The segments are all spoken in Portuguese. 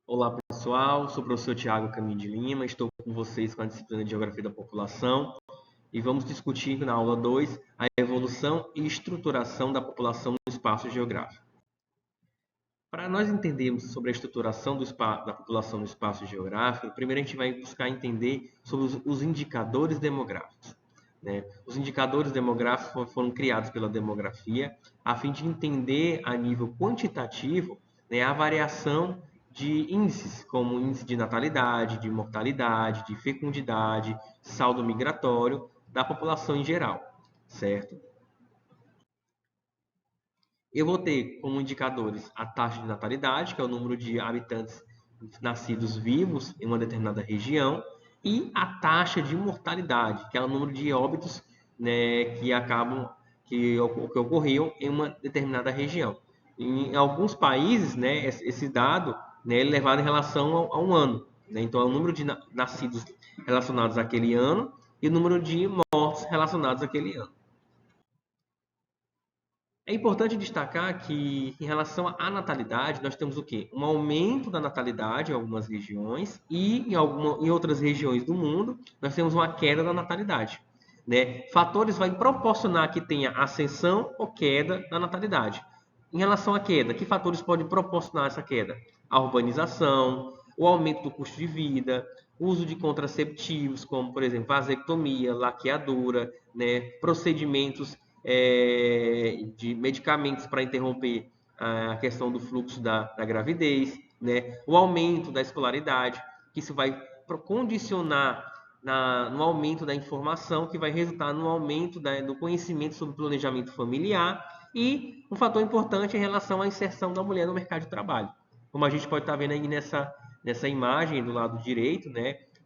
Olá pessoal, sou o professor Tiago Caminho de Lima, estou com vocês com a disciplina de Geografia da População e vamos discutir na aula 2 a evolução e estruturação da população no espaço geográfico. Para nós entendermos sobre a estruturação da população no espaço geográfico, primeiro a gente vai buscar entender sobre os indicadores demográficos. Os indicadores demográficos foram criados pela demografia a fim de entender a nível quantitativo, a variação de índices, como índice de natalidade, de mortalidade, de fecundidade, saldo migratório da população em geral, certo? Eu vou ter como indicadores a taxa de natalidade, que é o número de habitantes nascidos vivos em uma determinada região, e a taxa de mortalidade, que é o número de óbitos, que ocorriam em uma determinada região. Em alguns países, esse dado, é levado em relação a um ano. Então, é o número de nascidos relacionados àquele ano e o número de mortos relacionados àquele ano. É importante destacar que, em relação à natalidade, nós temos o quê? Um aumento da natalidade em algumas regiões e em outras regiões do mundo nós temos uma queda da natalidade. Fatores vão proporcionar que tenha ascensão ou queda da natalidade. Em relação à queda, que fatores podem proporcionar essa queda? A urbanização, o aumento do custo de vida, o uso de contraceptivos, como, por exemplo, vasectomia, laqueadura, procedimentos de medicamentos para interromper a questão do fluxo da gravidez, o aumento da escolaridade, que isso vai condicionar no aumento da informação, que vai resultar no aumento do conhecimento sobre o planejamento familiar e um fator importante em relação à inserção da mulher no mercado de trabalho. Como a gente pode estar vendo aí nessa imagem do lado direito,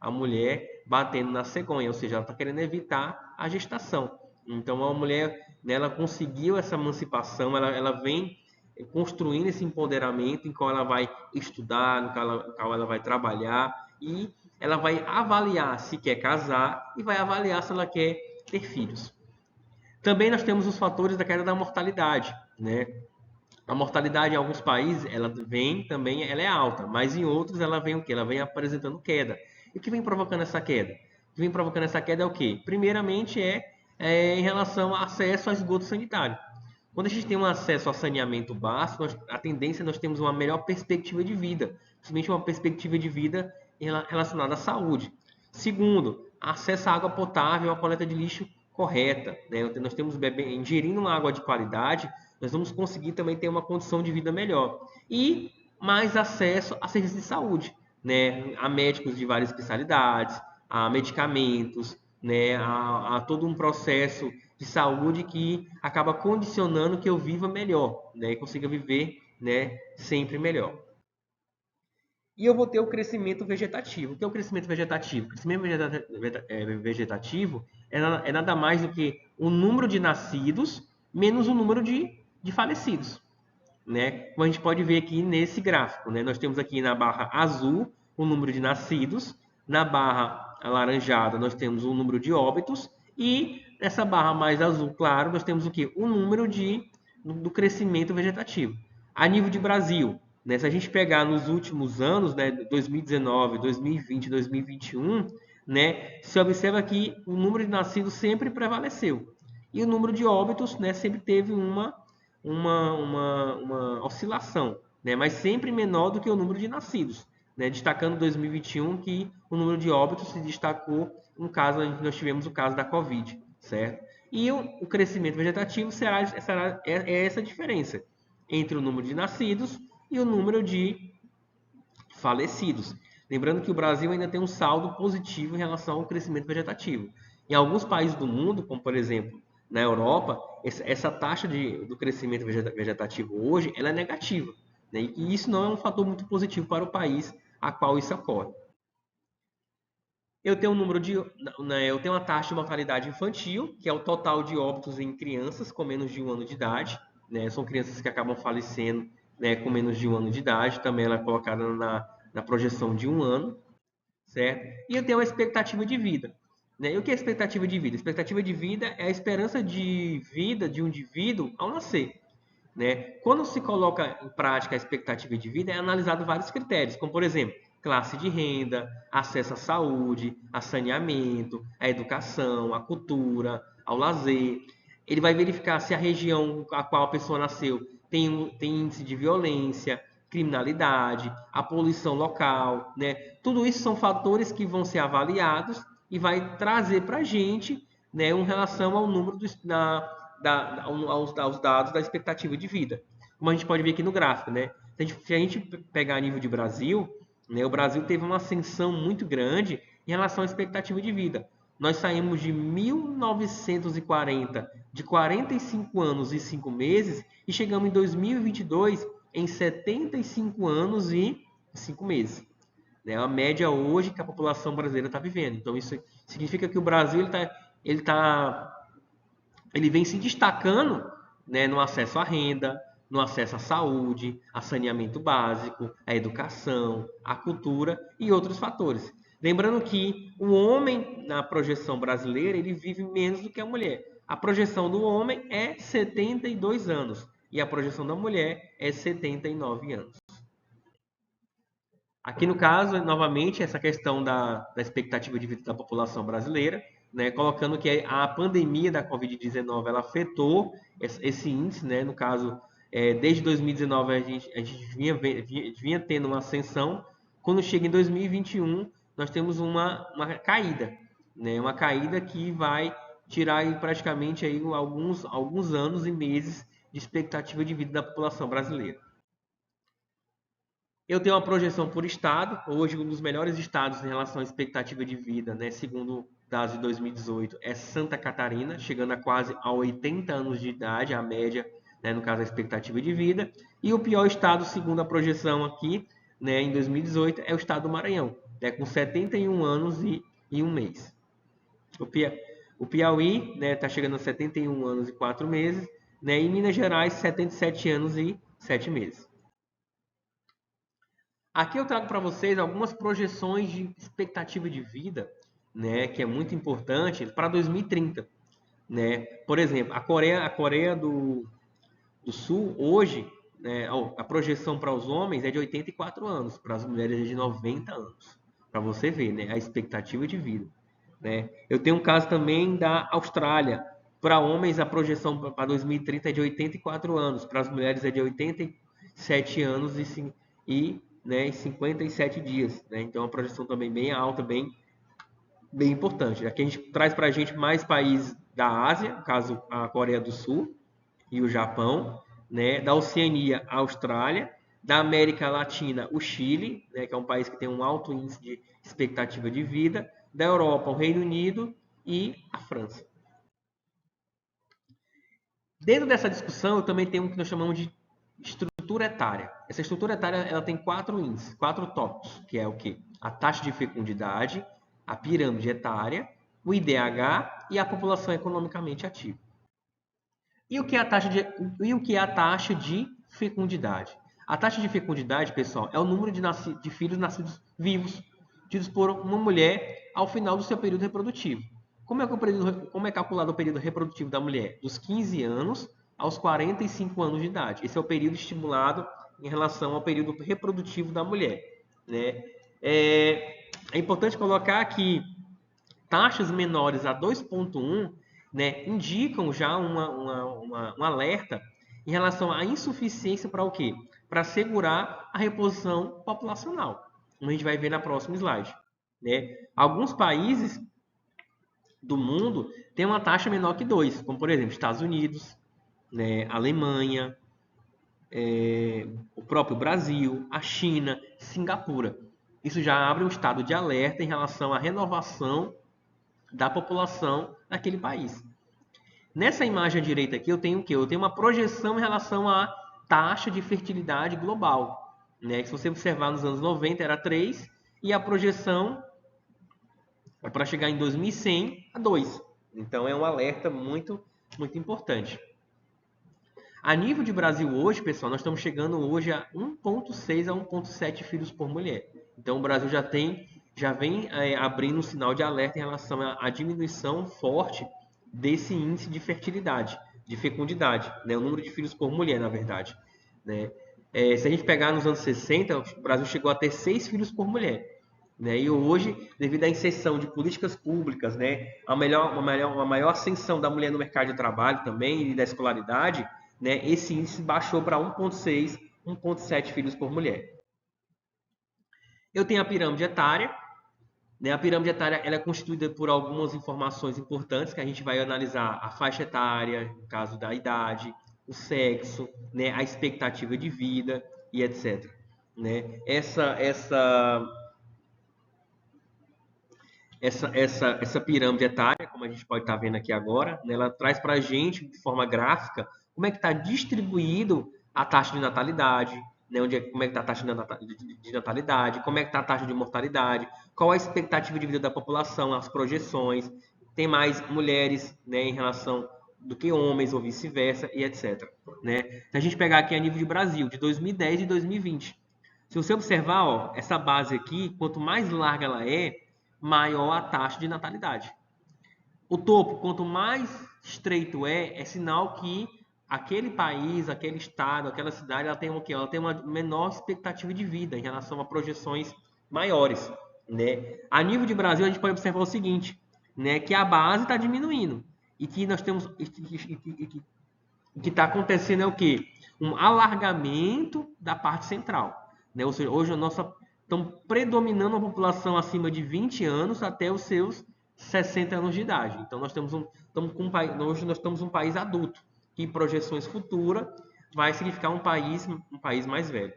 a mulher batendo na cegonha, ou seja, ela está querendo evitar a gestação. Então, a mulher, ela conseguiu essa emancipação, ela vem construindo esse empoderamento em qual ela vai estudar, no qual ela vai trabalhar e ela vai avaliar se quer casar e vai avaliar se ela quer ter filhos. Também nós temos os fatores da queda da mortalidade, A mortalidade em alguns países, ela é alta, mas em outros ela vem o quê? Ela vem apresentando queda. E o que vem provocando essa queda? O que vem provocando essa queda é o quê? Primeiramente em relação ao acesso ao esgoto sanitário. Quando a gente tem um acesso a saneamento básico, a tendência é nós temos uma melhor perspectiva de vida, principalmente uma perspectiva de vida relacionada à saúde. Segundo, acesso à água potável, à coleta de lixo correta. Nós temos ingerindo uma água de qualidade, nós vamos conseguir também ter uma condição de vida melhor. E mais acesso a serviços de saúde, a médicos de várias especialidades, a medicamentos, a todo um processo de saúde que acaba condicionando que eu viva melhor, e consiga viver, sempre melhor. E eu vou ter o crescimento vegetativo. O que é o crescimento vegetativo? O crescimento vegetativo é nada mais do que o número de nascidos menos o número de falecidos. Como a gente pode ver aqui nesse gráfico. Nós temos aqui na barra azul o número de nascidos, na barra alaranjada nós temos o número de óbitos e nessa barra mais azul claro nós temos o que? O número do crescimento vegetativo. A nível de Brasil, se a gente pegar nos últimos anos, 2019, 2020, 2021, se observa que o número de nascidos sempre prevaleceu. E o número de óbitos sempre teve uma oscilação, mas sempre menor do que o número de nascidos. Destacando 2021 que o número de óbitos se destacou no caso, nós tivemos o caso da Covid, certo? E o crescimento vegetativo é essa diferença entre o número de nascidos e o número de falecidos. Lembrando que o Brasil ainda tem um saldo positivo em relação ao crescimento vegetativo. Em alguns países do mundo, como por exemplo na Europa, essa taxa do crescimento vegetativo hoje ela é negativa. E isso não é um fator muito positivo para o país a qual isso ocorre. Eu tenho eu tenho uma taxa de mortalidade infantil, que é o total de óbitos em crianças com menos de 1 ano de idade. São crianças que acabam falecendo com menos de 1 ano de idade. Também ela é colocada na projeção de 1 ano, certo? E eu tenho a expectativa de vida. E o que é a expectativa de vida? A expectativa de vida é a esperança de vida de um indivíduo ao nascer. né? Quando se coloca em prática a expectativa de vida, é analisado vários critérios, como, por exemplo, classe de renda, acesso à saúde, a saneamento, à educação, à cultura, ao lazer. Ele vai verificar se a região a qual a pessoa nasceu tem índice de violência, criminalidade, a poluição local, né? Tudo isso são fatores que vão ser avaliados e vai trazer para a gente, né, em relação ao número aos dados da expectativa de vida. Como a gente pode ver aqui no gráfico, né? Se a gente pegar a nível de Brasil, né, o Brasil teve uma ascensão muito grande em relação à expectativa de vida. Nós saímos de 1940, de 45 anos e 5 meses, e chegamos em 2022 em 75 anos e 5 meses. É a média hoje que a população brasileira está vivendo. Então, isso significa que o Brasil ele vem se destacando, né, no acesso à renda, no acesso à saúde, a saneamento básico, à educação, à cultura e outros fatores. Lembrando que o homem, na projeção brasileira, ele vive menos do que a mulher. A projeção do homem é 72 anos e a projeção da mulher é 79 anos. Aqui no caso, novamente, essa questão da expectativa de vida da população brasileira, né, colocando que a pandemia da Covid-19 ela afetou esse índice, né, no caso, desde 2019 a gente vinha tendo uma ascensão, quando chega em 2021 nós temos uma caída, né, uma caída que vai tirar aí, praticamente aí, alguns anos e meses de expectativa de vida da população brasileira. Eu tenho uma projeção por estado. Hoje, um dos melhores estados em relação à expectativa de vida, né, segundo dados de 2018, é Santa Catarina, chegando a quase a 80 anos de idade, a média, né, no caso, a expectativa de vida. E o pior estado, segundo a projeção aqui, né, em 2018, é o estado do Maranhão, né, com 71 anos e um mês. O Piauí está chegando a 71 anos e 4 meses, né, e Minas Gerais, 77 anos e 7 meses. Aqui eu trago para vocês algumas projeções de expectativa de vida, né, que é muito importante para 2030, né? Por exemplo, a Coreia do Sul hoje, né, a projeção para os homens é de 84 anos, para as mulheres é de 90 anos. Para você ver, né, a expectativa de vida, né? Eu tenho um caso também da Austrália. Para homens a projeção para 2030 é de 84 anos, para as mulheres é de 87 anos e né, 57 dias. Né? Então, é uma projeção também bem alta, bem importante. Aqui a gente traz para a gente mais países da Ásia, no caso a Coreia do Sul e o Japão, né? Da Oceania, a Austrália, da América Latina, o Chile, né, que é um país que tem um alto índice de expectativa de vida, da Europa, o Reino Unido e a França. Dentro dessa discussão, eu também tenho o que nós chamamos de estrutura etária. Essa estrutura etária ela tem 4 índices, 4 tópicos, que é o quê? A taxa de fecundidade, a pirâmide etária, o IDH e a população economicamente ativa. E o que é a taxa de fecundidade? A taxa de fecundidade, pessoal, é o número de filhos nascidos vivos, tidos por uma mulher ao final do seu período reprodutivo. Como é calculado o período reprodutivo da mulher? Dos 15 anos aos 45 anos de idade. Esse é o período estimulado em relação ao período reprodutivo da mulher. Né? É importante colocar que taxas menores a 2,1, né, indicam já um alerta em relação à insuficiência para o quê? Para assegurar a reposição populacional, como a gente vai ver na próxima slide. Né? Alguns países do mundo têm uma taxa menor que 2, como por exemplo Estados Unidos, né, Alemanha, o próprio Brasil, a China, Singapura. Isso já abre um estado de alerta em relação à renovação da população naquele país. Nessa imagem à direita aqui eu tenho o quê? Eu tenho uma projeção em relação à taxa de fertilidade global. Né? Se você observar nos anos 90 era 3 e a projeção é para chegar em 2100 a 2. Então é um alerta muito, muito importante. A nível de Brasil hoje, pessoal, nós estamos chegando hoje a 1,6 a 1,7 filhos por mulher. Então o Brasil já vem abrindo um sinal de alerta em relação à diminuição forte desse índice de fertilidade. de fecundidade, né? O número de filhos por mulher, na verdade, né? Se a gente pegar nos anos 60, o Brasil chegou a ter 6 filhos por mulher, né? E hoje, devido à inserção de políticas públicas, né? Uma maior ascensão da mulher no mercado de trabalho também e da escolaridade, né? Esse índice baixou para 1,6, 1,7 filhos por mulher. Eu tenho a pirâmide etária, né? A pirâmide etária ela é constituída por algumas informações importantes que a gente vai analisar a faixa etária, no caso da idade, o sexo, né? A expectativa de vida e etc. Né? Essa pirâmide etária, como a gente pode estar vendo aqui agora, né? Ela traz para a gente, de forma gráfica, como é que está distribuído a taxa de natalidade, né? Como é que está a taxa de natalidade, como é que está a taxa de mortalidade, qual a expectativa de vida da população, as projeções, tem mais mulheres, né, em relação do que homens ou vice-versa e etc. Né? Se a gente pegar aqui a nível de Brasil, de 2010 e 2020, se você observar, ó, essa base aqui, quanto mais larga ela é, maior a taxa de natalidade. O topo, quanto mais estreito é sinal que aquele país, aquele estado, aquela cidade, ela tem o quê? Ela tem uma menor expectativa de vida em relação a projeções maiores, né? A nível de Brasil, a gente pode observar o seguinte, né? Que a base está diminuindo e que nós temos o que está acontecendo é o quê? Um alargamento da parte central, né? Ou seja, hoje a nossa estão predominando a população acima de 20 anos até os seus 60 anos de idade. Então nós temos hoje nós estamos um país adulto, que em projeções futuras vai significar um país mais velho.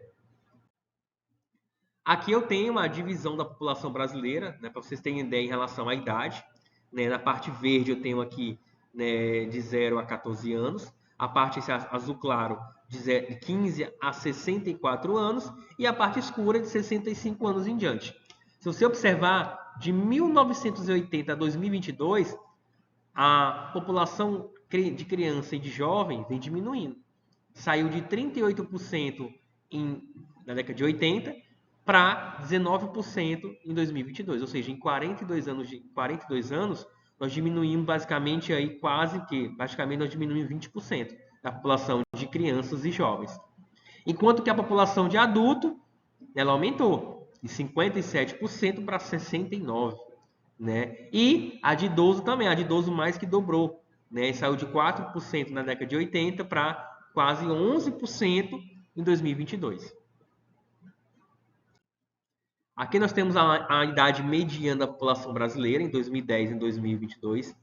Aqui eu tenho uma divisão da população brasileira, né, para vocês terem ideia em relação à idade. Né, na parte verde eu tenho aqui, né, de 0 a 14 anos, a parte azul claro de 15 a 64 anos e a parte escura de 65 anos em diante. Se você observar, de 1980 a 2022, a população de criança e de jovem vem diminuindo. Saiu de 38% na década de 80 para 19% em 2022. Ou seja, em 42 anos, nós diminuímos basicamente aí basicamente nós diminuímos 20% da população de crianças e jovens. Enquanto que a população de adulto, ela aumentou de 57% para 69%. Né? E a de idoso também, a de idoso mais que dobrou. Né? Saiu de 4% na década de 80 para quase 11% em 2022. Aqui nós temos a idade mediana da população brasileira em 2010 e em 2022,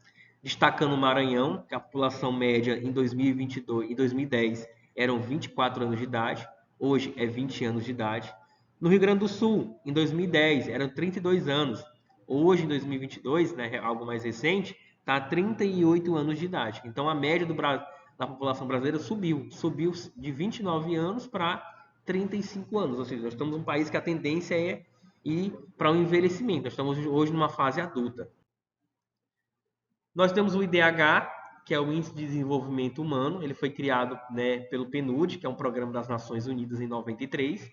destacando o Maranhão, que a população média em 2022 e 2010 eram 24 anos de idade, hoje é 20 anos de idade. No Rio Grande do Sul, em 2010, eram 32 anos, hoje em 2022, né, algo mais recente, está 38 anos de idade. Então a média da população brasileira subiu de 29 anos para 35 anos, ou seja, nós estamos um país que a tendência é ir para o envelhecimento. Nós estamos hoje numa fase adulta. Nós temos o IDH, que é o Índice de Desenvolvimento Humano. Ele foi criado, né, pelo PNUD, que é um programa das Nações Unidas em 93.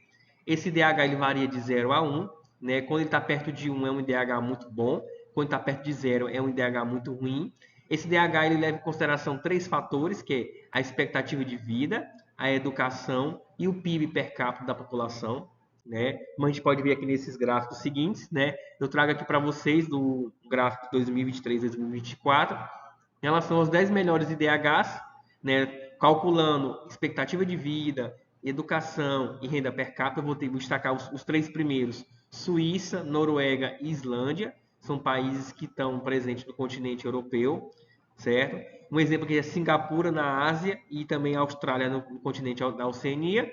Esse IDH ele varia de 0 a 1. Né? Quando ele está perto de 1 é um IDH muito bom. Quando está perto de 0 é um IDH muito ruim. Esse IDH ele leva em consideração 3 fatores, que é a expectativa de vida, a educação e o PIB per capita da população. Né? Como a gente pode ver aqui nesses gráficos seguintes, né? Eu trago aqui para vocês do gráfico 2023-2024, em relação aos 10 melhores IDHs, né? Calculando expectativa de vida, educação e renda per capita, eu vou destacar os 3 primeiros, Suíça, Noruega e Islândia, são países que estão presentes no continente europeu, certo? Um exemplo aqui é Singapura, na Ásia, e também a Austrália, no continente da Oceania.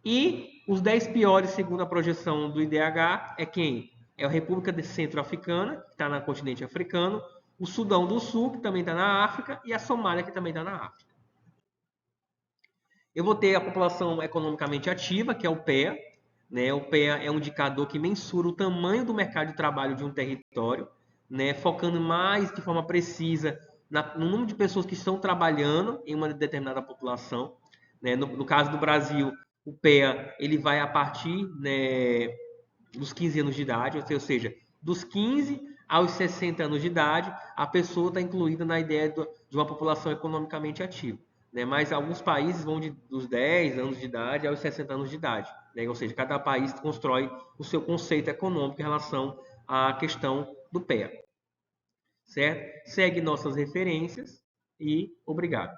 E os 10 piores, segundo a projeção do IDH, é quem? É a República Centro-Africana, que está no continente africano, o Sudão do Sul, que também está na África, e a Somália, que também está na África. Eu vou ter a população economicamente ativa, que é o PEA. Né? O PEA é um indicador que mensura o tamanho do mercado de trabalho de um território, né? Focando mais de forma precisa no número de pessoas que estão trabalhando em uma determinada população. Né? No caso do Brasil, o PEA ele vai a partir, né, dos 15 anos de idade, ou seja, dos 15 aos 60 anos de idade, a pessoa está incluída na ideia de uma população economicamente ativa. Né? Mas alguns países vão dos 10 anos de idade aos 60 anos de idade. Né? Ou seja, cada país constrói o seu conceito econômico em relação à questão do PEA. Certo? Segue nossas referências e obrigado.